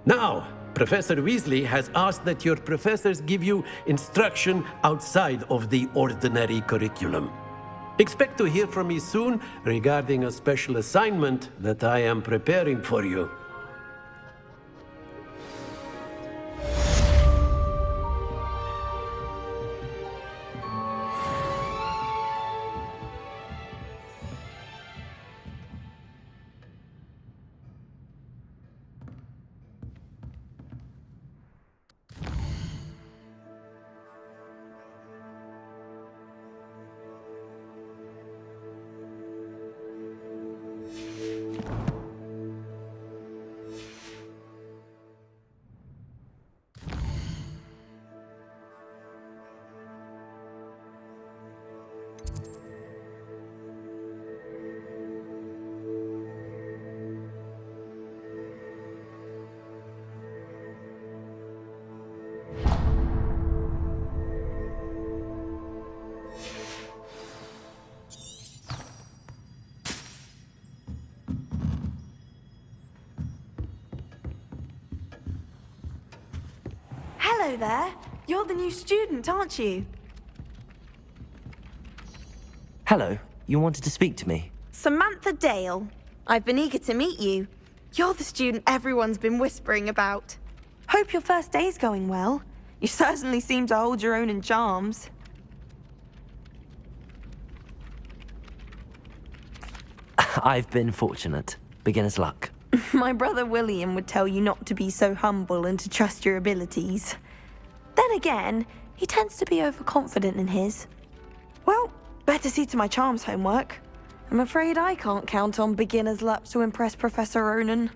Now, Professor Weasley has asked that your professors give you instruction outside of the ordinary curriculum. Expect to hear from me soon regarding a special assignment that I am preparing for you. Hello there. You're the new student, aren't you? Hello. You wanted to speak to me? Samantha Dale. I've been eager to meet you. You're the student everyone's been whispering about. Hope your first day's going well. You certainly seem to hold your own in charms. I've been fortunate. Beginner's luck. My brother William would tell you not to be so humble and to trust your abilities. Then again, he tends to be overconfident in his. Well, better see to my charms homework. I'm afraid I can't count on beginner's luck to impress Professor Ronan.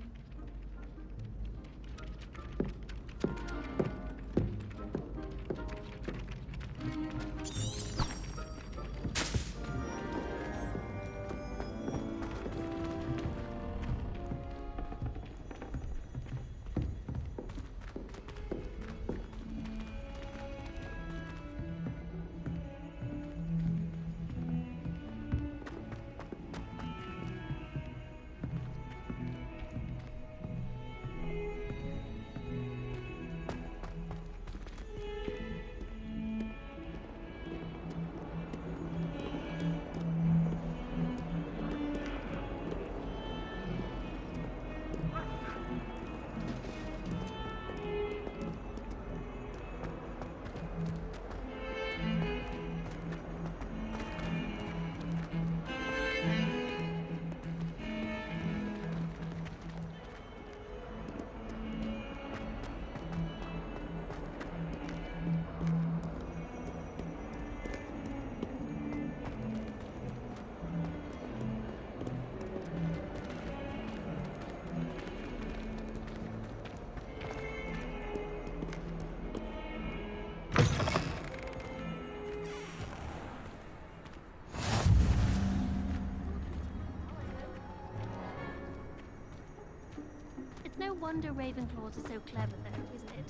It's no wonder Ravenclaws are so clever, though, isn't it?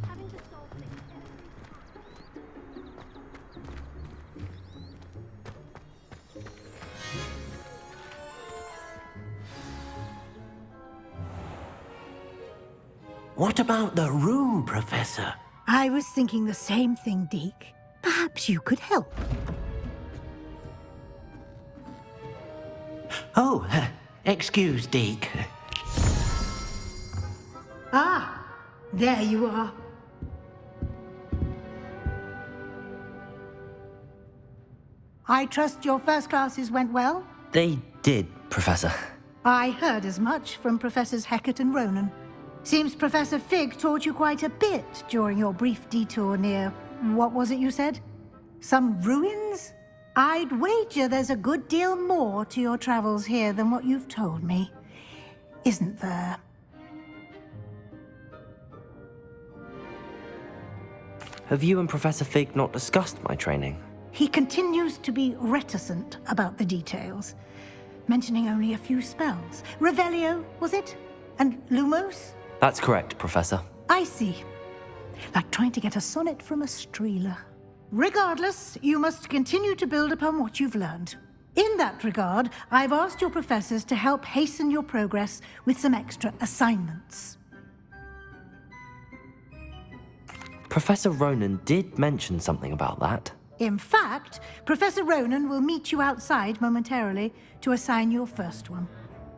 Having to solve things. What about the room, Professor? I was thinking the same thing, Deke. Perhaps you could help. Oh, excuse, Deke. Ah, there you are. I trust your first classes went well? They did, Professor. I heard as much from Professors Hecat and Ronan. Seems Professor Fig taught you quite a bit during your brief detour near... what was it you said? Some ruins? I'd wager there's a good deal more to your travels here than what you've told me. Isn't there? Have you and Professor Fig not discussed my training? He continues to be reticent about the details, mentioning only a few spells. Revelio, was it? And Lumos? That's correct, Professor. I see. Like trying to get a sonnet from a streeler. Regardless, you must continue to build upon what you've learned. In that regard, I've asked your professors to help hasten your progress with some extra assignments. Professor Ronan did mention something about that. In fact, Professor Ronan will meet you outside momentarily to assign your first one.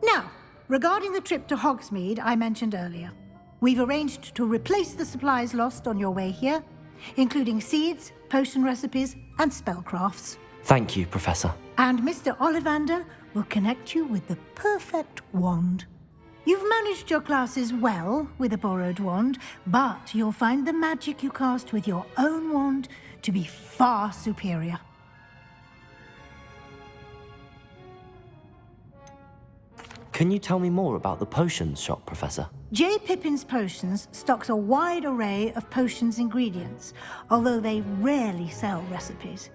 Now, regarding the trip to Hogsmeade I mentioned earlier, we've arranged to replace the supplies lost on your way here, including seeds, potion recipes, and spellcrafts. Thank you, Professor. And Mr. Ollivander will connect you with the perfect wand. You've managed your classes well with a borrowed wand, but you'll find the magic you cast with your own wand to be far superior. Can you tell me more about the potions shop, Professor? J. Pippin's Potions stocks a wide array of potions ingredients, although they rarely sell recipes.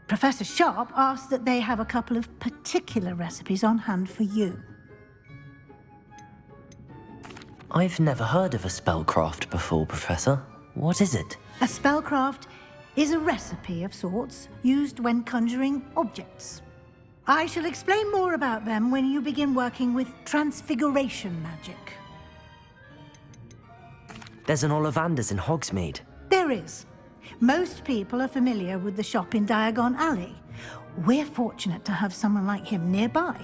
Professor Sharp asked that they have a couple of particular recipes on hand for you. I've never heard of a spellcraft before, Professor. What is it? A spellcraft is a recipe of sorts used when conjuring objects. I shall explain more about them when you begin working with transfiguration magic. There's an Ollivander's in Hogsmeade. There is. Most people are familiar with the shop in Diagon Alley. We're fortunate to have someone like him nearby.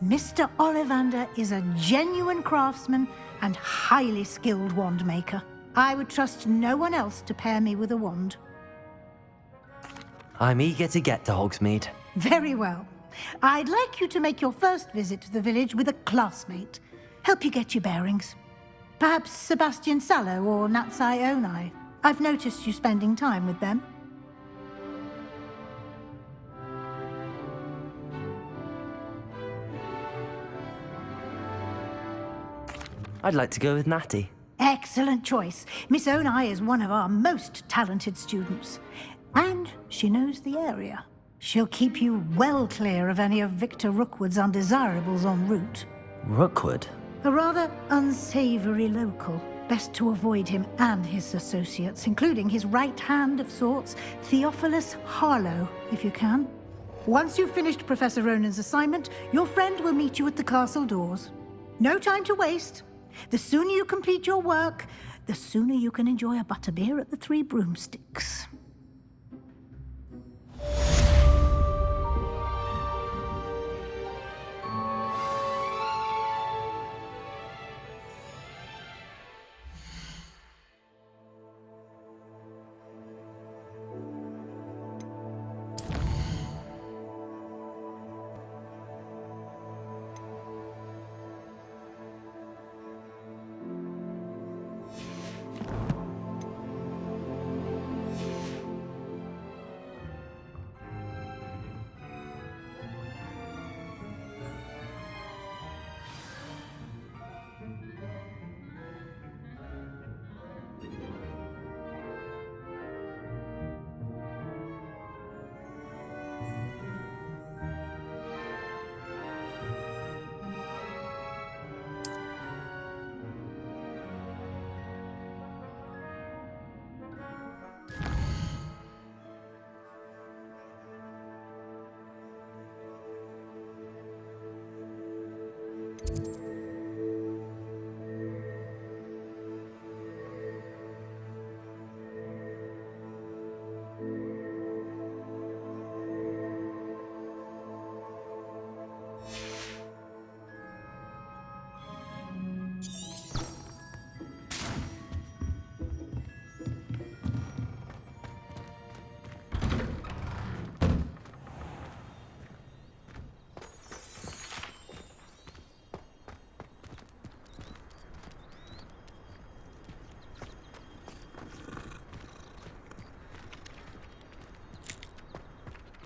Mr. Ollivander is a genuine craftsman and highly skilled wand maker. I would trust no one else to pair me with a wand. I'm eager to get to Hogsmeade. Very well. I'd like you to make your first visit to the village with a classmate. Help you get your bearings. Perhaps Sebastian Sallow or Natsai Onai. I've noticed you spending time with them. I'd like to go with Natty. Excellent choice. Miss Onai is one of our most talented students. And she knows the area. She'll keep you well clear of any of Victor Rookwood's undesirables en route. Rookwood? A rather unsavory local. Best to avoid him and his associates, including his right hand of sorts, Theophilus Harlow, if you can. Once you've finished Professor Ronan's assignment, your friend will meet you at the castle doors. No time to waste. The sooner you complete your work, the sooner you can enjoy a butterbeer at the Three Broomsticks.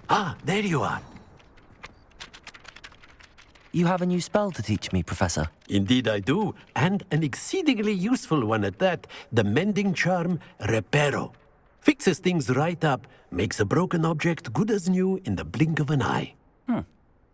Ah, there you are. You have a new spell to teach me, Professor. Indeed I do, and an exceedingly useful one at that. The mending charm, Reparo. Fixes things right up, makes a broken object good as new in the blink of an eye.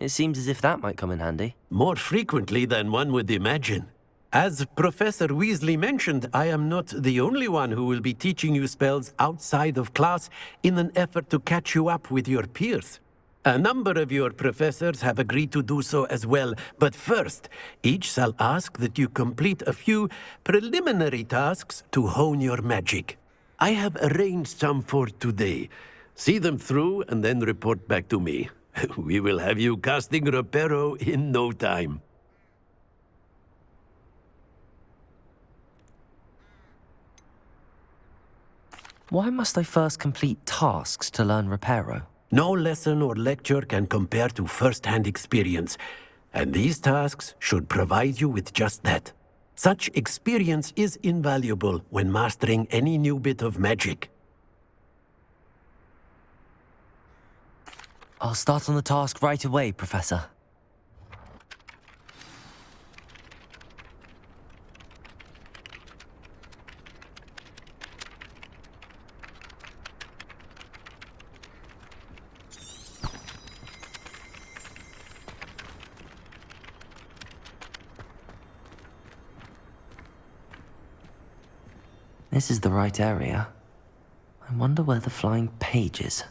It seems as if that might come in handy. More frequently than one would imagine. As Professor Weasley mentioned, I am not the only one who will be teaching you spells outside of class in an effort to catch you up with your peers. A number of your professors have agreed to do so as well, but first, each shall ask that you complete a few preliminary tasks to hone your magic. I have arranged some for today. See them through and then report back to me. We will have you casting Reparo in no time. Why must I first complete tasks to learn Reparo? No lesson or lecture can compare to first-hand experience, and these tasks should provide you with just that. Such experience is invaluable when mastering any new bit of magic. I'll start on the task right away, Professor. This is the right area. I wonder where the flying page is.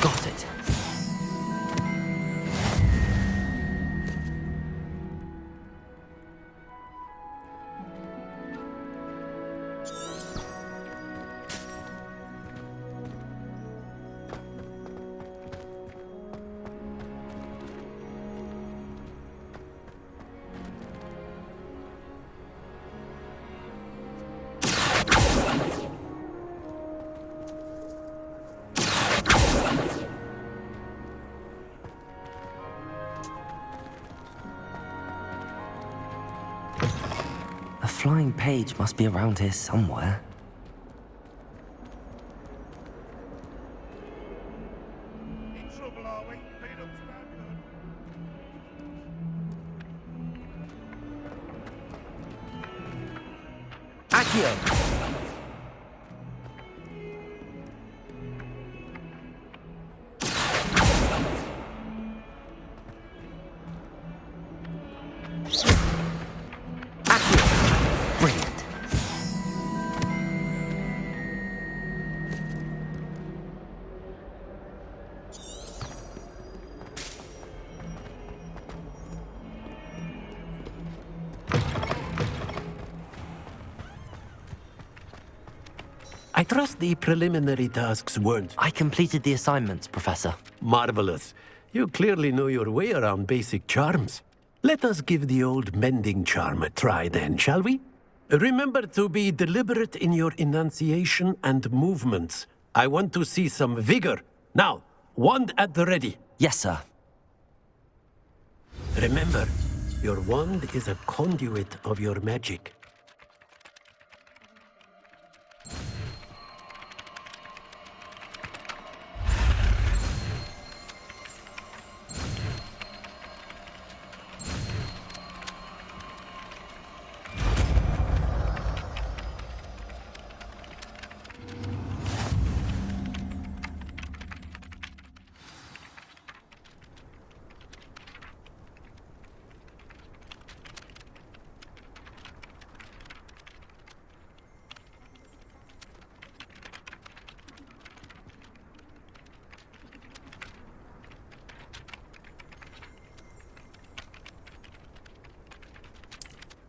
Got it. A flying page must be around here somewhere. In trouble, are we? Lead up to that good. Accio! Brilliant. I trust the preliminary tasks weren't I completed the assignments, Professor. marvelous. You clearly know your way around basic charms. Let us give the old mending charm a try then, shall we? Remember to be deliberate in your enunciation and movements. I want to see some vigor. Now, wand at the ready. Yes, sir. Remember, your wand is a conduit of your magic.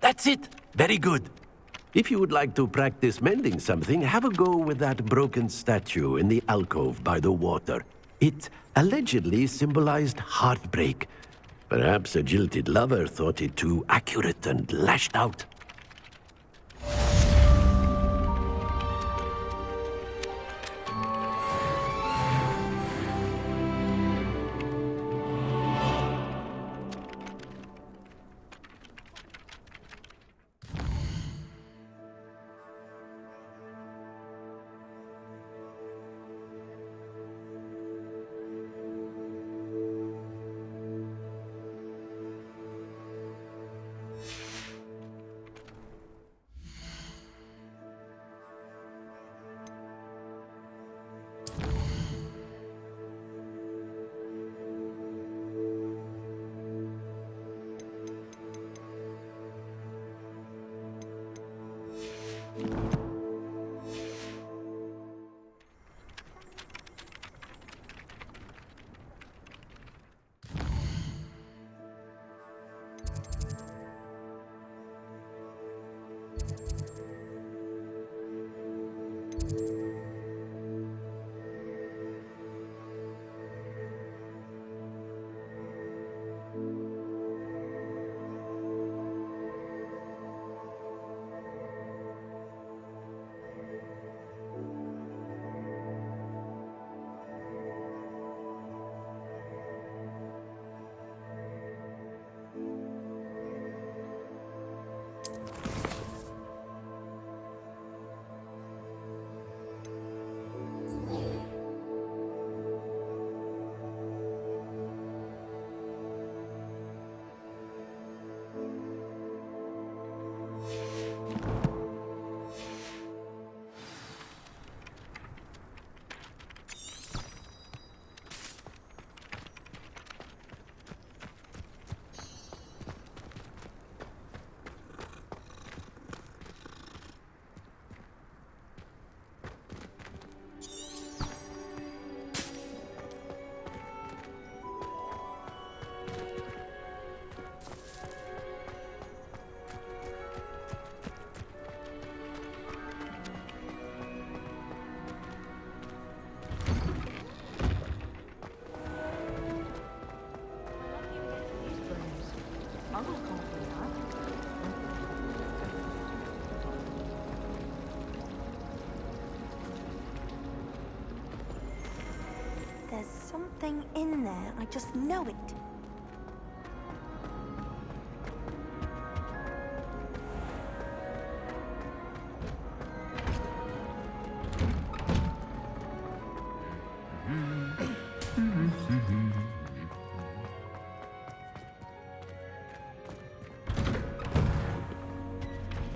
That's it! Very good. If you would like to practice mending something, have a go with that broken statue in the alcove by the water. It allegedly symbolized heartbreak. Perhaps a jilted lover thought it too accurate and lashed out. There's something in there. I just know it.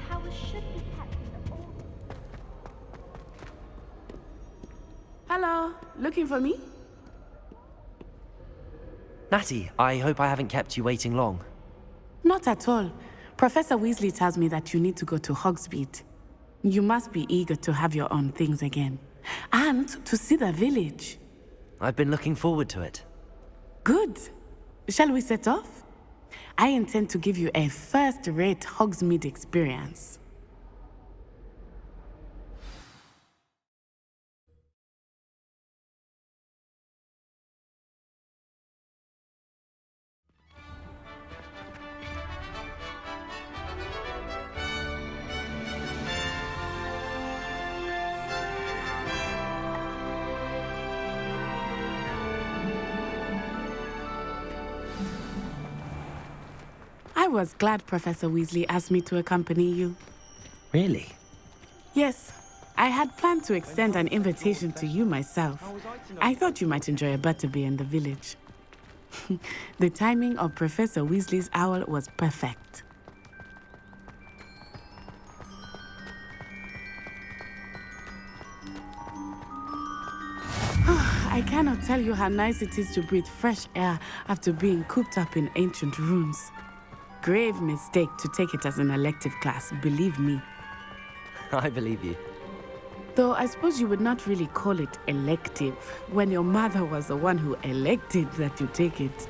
Towers should be kept in order. Hello, looking for me? Natty, I hope I haven't kept you waiting long. Not at all. Professor Weasley tells me that you need to go to Hogsmeade. You must be eager to have your own things again. And to see the village. I've been looking forward to it. Good. Shall we set off? I intend to give you a first-rate Hogsmeade experience. I was glad Professor Weasley asked me to accompany you. Really? Yes, I had planned to extend an invitation to you myself. I thought you might enjoy a butterbeer in the village. The timing of Professor Weasley's owl was perfect. I cannot tell you how nice it is to breathe fresh air after being cooped up in ancient rooms. Grave mistake to take it as an elective class, believe me. I believe you. Though I suppose you would not really call it elective when your mother was the one who elected that you take it.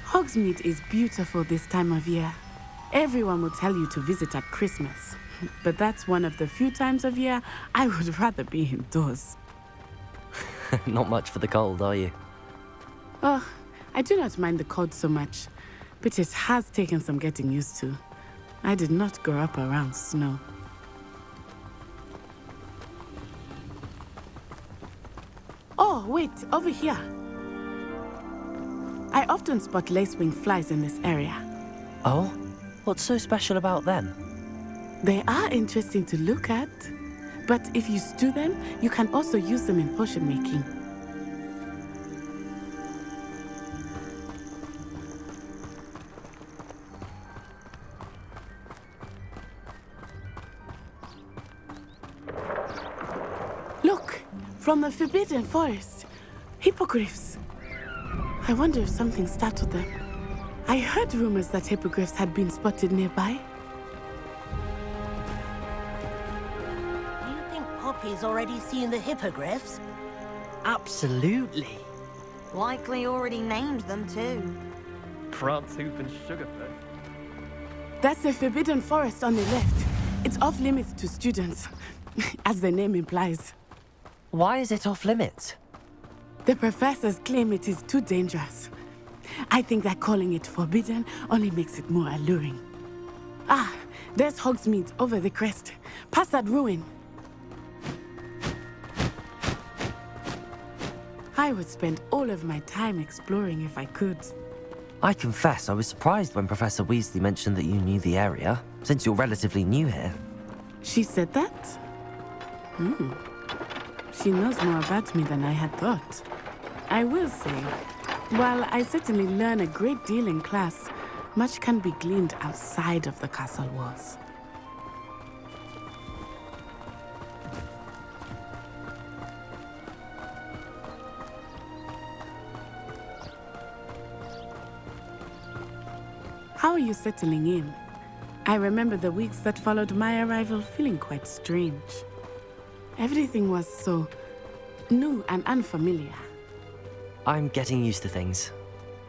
Hogsmeade is beautiful this time of year. Everyone will tell you to visit at Christmas, but that's one of the few times of year I would rather be indoors. Not much for the cold, are you? Oh, I do not mind the cold so much, but it has taken some getting used to. I did not grow up around snow. Oh, wait, over here. I often spot lacewing flies in this area. Oh? What's so special about them? They are interesting to look at, but if you stew them, you can also use them in potion making. Look, from the Forbidden Forest, hippogriffs. I wonder if something startled them. I heard rumors that hippogriffs had been spotted nearby. Do you think Poppy's already seen the hippogriffs? Absolutely. Likely already named them too. Prance Hoof and Sugarfoot. That's the Forbidden Forest on the left. It's off limits to students, as the name implies. Why is it off limits? The professors claim it is too dangerous. I think that calling it forbidden only makes it more alluring. Ah, there's Hogsmeade over the crest. Past that ruin. I would spend all of my time exploring if I could. I confess I was surprised when Professor Weasley mentioned that you knew the area, since you're relatively new here. She said that? She knows more about me than I had thought. I will say, while I certainly learn a great deal in class, much can be gleaned outside of the castle walls. How are you settling in? I remember the weeks that followed my arrival feeling quite strange. Everything was so new and unfamiliar. I'm getting used to things.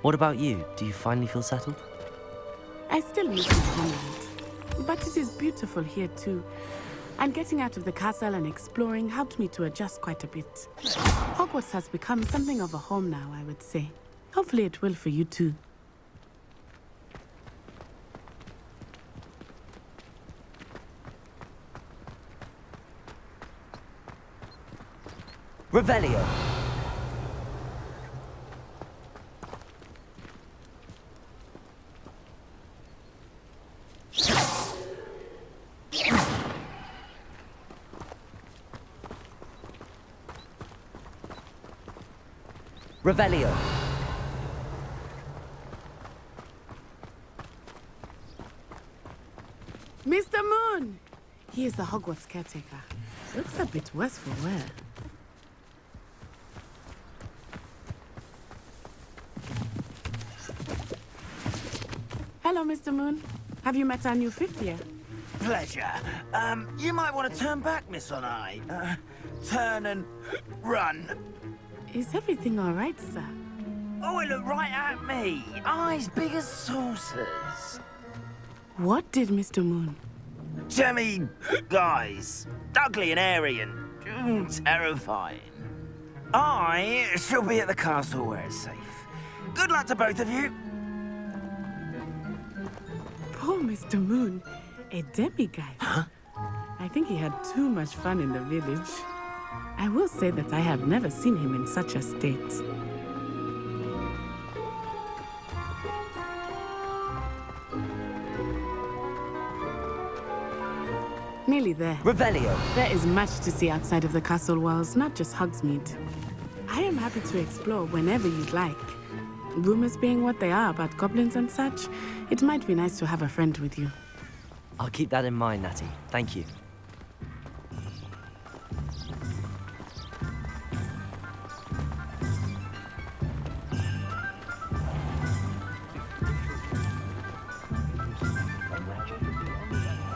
What about you? Do you finally feel settled? I still miss my homeland, but it is beautiful here too. And getting out of the castle and exploring helped me to adjust quite a bit. Hogwarts has become something of a home now, I would say. Hopefully it will for you too. Revelio! Revelio! Mr. Moon! He is the Hogwarts caretaker. Looks a bit worse for wear. Hello, Mr. Moon. Have you met our new fifth year? Pleasure. You might want to turn back, Miss Onai. Turn and run. Is everything all right, sir? Oh, it looked right at me. Eyes big as saucers. What did Mr. Moon? Jemmy guys. Ugly and airy and terrifying. I shall be at the castle where it's safe. Good luck to both of you. Poor Mr. Moon, a demiguise. Huh? I think he had too much fun in the village. I will say that I have never seen him in such a state. Nearly there. Revelio! There is much to see outside of the castle walls, not just Hogsmeade. I am happy to explore whenever you'd like. Rumors being what they are about goblins and such, it might be nice to have a friend with you. I'll keep that in mind, Natty. Thank you.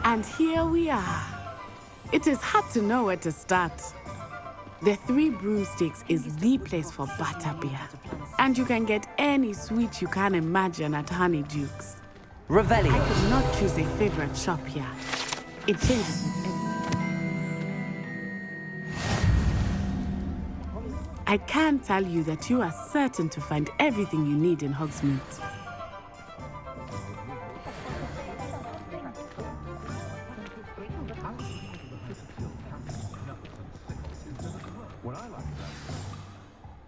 And here we are. It is hard to know where to start. The Three Broomsticks is the place for butterbeer. And you can get any sweet you can imagine at Honeyduke's. Revelio! I could not choose a favorite shop here. It changes with everything. I can tell you that you are certain to find everything you need in Hogsmeade.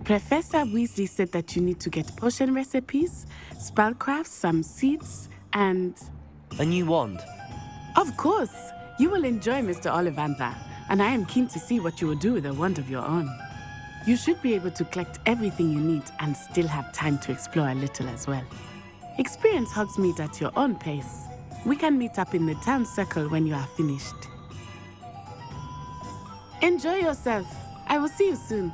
Professor Weasley said that you need to get potion recipes, spellcraft, some seeds, and... A new wand. Of course! You will enjoy Mr. Ollivander, and I am keen to see what you will do with a wand of your own. You should be able to collect everything you need and still have time to explore a little as well. Experience Hogsmeade at your own pace. We can meet up in the town circle when you are finished. Enjoy yourself. I will see you soon.